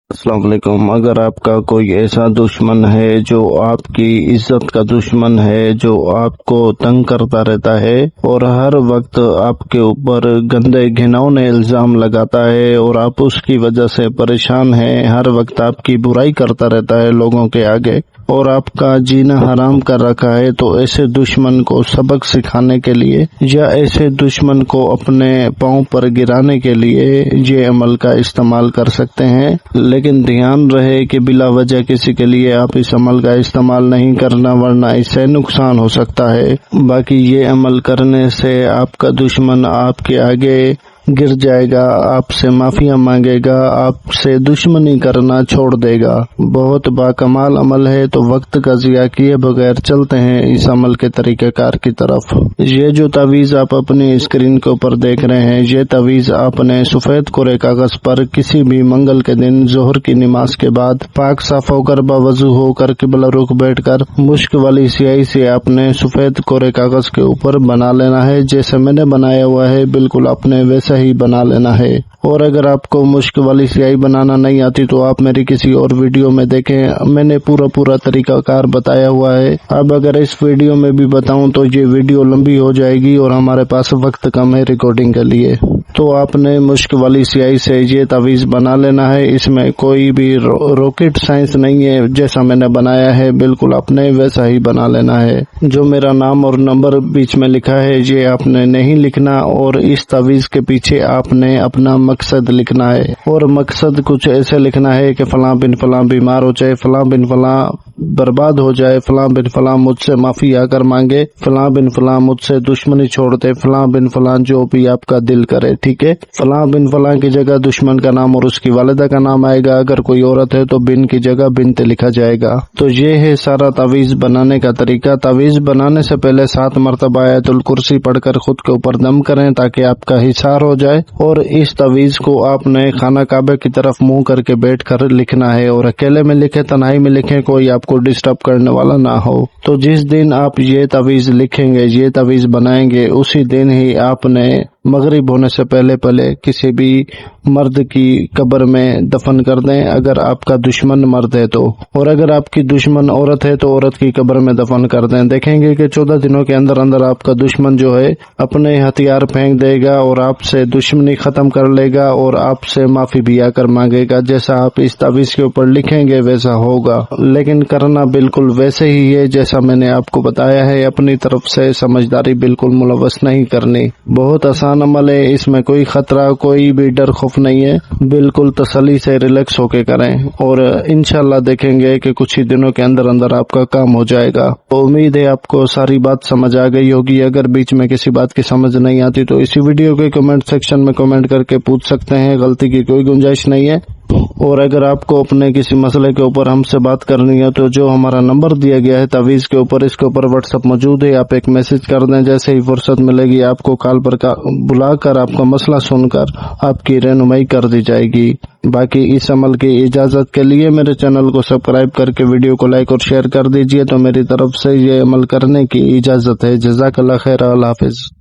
السلام علیکم۔ اگر آپ کا کوئی ایسا دشمن ہے جو آپ کی عزت کا دشمن ہے، جو آپ کو تنگ کرتا رہتا ہے اور ہر وقت آپ کے اوپر گندے گھناؤنے الزام لگاتا ہے اور آپ اس کی وجہ سے پریشان ہیں، ہر وقت آپ کی برائی کرتا رہتا ہے لوگوں کے آگے اور آپ کا جینا حرام کر رکھا ہے، تو ایسے دشمن کو سبق سکھانے کے لیے یا ایسے دشمن کو اپنے پاؤں پر گرانے کے لیے یہ عمل کا استعمال کر سکتے ہیں، لیکن دھیان رہے کہ بلا وجہ کسی کے لیے آپ اس عمل کا استعمال نہیں کرنا، ورنہ اس سے نقصان ہو سکتا ہے۔ باقی یہ عمل کرنے سے آپ کا دشمن آپ کے آگے گر جائے گا، آپ سے معافیاں مانگے گا، آپ سے دشمنی کرنا چھوڑ دے گا۔ بہت باکمال عمل ہے، تو وقت کا ضیاع کیے بغیر چلتے ہیں اس عمل کے طریقہ کار کی طرف۔ یہ جو تعویذ آپ اپنی اسکرین کے اوپر دیکھ رہے ہیں، یہ تعویذ آپ نے سفید کورے کاغذ پر کسی بھی منگل کے دن ظہر کی نماز کے بعد پاک صاف ہو کر باوضو ہو کر قبلہ رخ بیٹھ کر مشک والی سیاہی سے آپ نے سفید کورے کاغذ کے اوپر بنا لینا ہے، جیسے میں نے بنایا ہوا ہے بالکل آپ نے ویسا ہی بنا لینا ہے۔ اور اگر آپ کو مشک والی سیاہی بنانا نہیں آتی تو آپ میری کسی اور ویڈیو میں دیکھیں، میں نے پورا طریقہ کار بتایا ہوا ہے۔ اب اگر اس ویڈیو میں بھی بتاؤں تو یہ ویڈیو لمبی ہو جائے گی اور ہمارے پاس وقت کم ہے ریکارڈنگ کے لیے، تو آپ نے مشک والی سیاہی سے یہ تعویذ بنا لینا ہے۔ اس میں کوئی بھی راکٹ سائنس نہیں ہے، جیسا میں نے بنایا ہے بالکل آپ نے ویسا ہی بنا لینا ہے۔ جو میرا نام اور نمبر بیچ میں لکھا ہے یہ آپ نے نہیں لکھنا، اور اس تعویذ کے پیچھے آپ نے اپنا مقصد لکھنا ہے، اور مقصد کچھ ایسے لکھنا ہے کہ فلاں بن فلاں بیمار ہو جائے، فلاں بن فلاں برباد ہو جائے، فلاں بن فلاں مجھ سے معافی آ کر مانگے، فلاں بن فلاں مجھ سے دشمنی چھوڑ دے، فلاں بن فلاں جو بھی آپ کا دل کرے، ٹھیک ہے۔ فلاں بن فلاں کی جگہ دشمن کا نام اور اس کی والدہ کا نام آئے گا، اگر کوئی عورت ہے تو بن کی جگہ بنت لکھا جائے گا۔ تو یہ ہے سارا تعویذ بنانے کا طریقہ۔ تعویذ بنانے سے پہلے 7 مرتبہ آیت الکرسی پڑھ کر خود کے اوپر دم کریں تاکہ آپ کا حصار ہو جائے، اور اس تعویذ کو آپ نے خانہ کعبہ کی طرف منہ کر کے بیٹھ کر لکھنا ہے، اور اکیلے میں لکھیں، تنہائی میں لکھیں، کوئی آپ کو ڈسٹرب کرنے والا نہ ہو۔ تو جس دن آپ یہ تعویذ لکھیں گے، یہ تعویذ بنائیں گے، اسی دن ہی آپ نے مغرب ہونے سے پہلے کسی بھی مرد کی قبر میں دفن کر دیں، اگر آپ کا دشمن مرد ہے تو، اور اگر آپ کی دشمن عورت ہے تو عورت کی قبر میں دفن کر دیں۔ دیکھیں گے کہ 14 دنوں کے اندر آپ کا دشمن جو ہے اپنے ہتھیار پھینک دے گا اور آپ سے دشمنی ختم کر لے گا اور آپ سے معافی بھی آ کر مانگے گا۔ جیسا آپ اس تعویذ کے اوپر لکھیں گے ویسا ہوگا، لیکن کرنا بالکل ویسے ہی ہے جیسا میں نے آپ کو بتایا ہے، اپنی طرف سے سمجھداری بالکل ملوث نہیں کرنی۔ بہت آسان عمل ہے، اس میں کوئی خطرہ، کوئی بھی ڈر خوف نہیں ہے، بالکل تسلی سے ریلیکس ہو کے کریں، اور انشاءاللہ دیکھیں گے کہ کچھ ہی دنوں کے اندر آپ کا کام ہو جائے گا۔ امید ہے آپ کو ساری بات سمجھ آ گئی ہوگی۔ اگر بیچ میں کسی بات کی سمجھ نہیں آتی تو اسی ویڈیو کے کمنٹ سیکشن میں کمنٹ کر کے پوچھ سکتے ہیں، غلطی کی کوئی گنجائش نہیں ہے۔ اور اگر آپ کو اپنے کسی مسئلے کے اوپر ہم سے بات کرنی ہے تو جو ہمارا نمبر دیا گیا ہے تعویذ کے اوپر، اس کے اوپر واٹس ایپ موجود ہے، آپ ایک میسج کر دیں، جیسے ہی فرصت ملے گی آپ کو کال پر بلا کر آپ کا مسئلہ سن کر آپ کی رہنمائی کر دی جائے گی۔ باقی اس عمل کی اجازت کے لیے میرے چینل کو سبسکرائب کر کے ویڈیو کو لائک اور شیئر کر دیجئے، تو میری طرف سے یہ عمل کرنے کی اجازت ہے۔ جزاک اللہ خیر، اللہ حافظ۔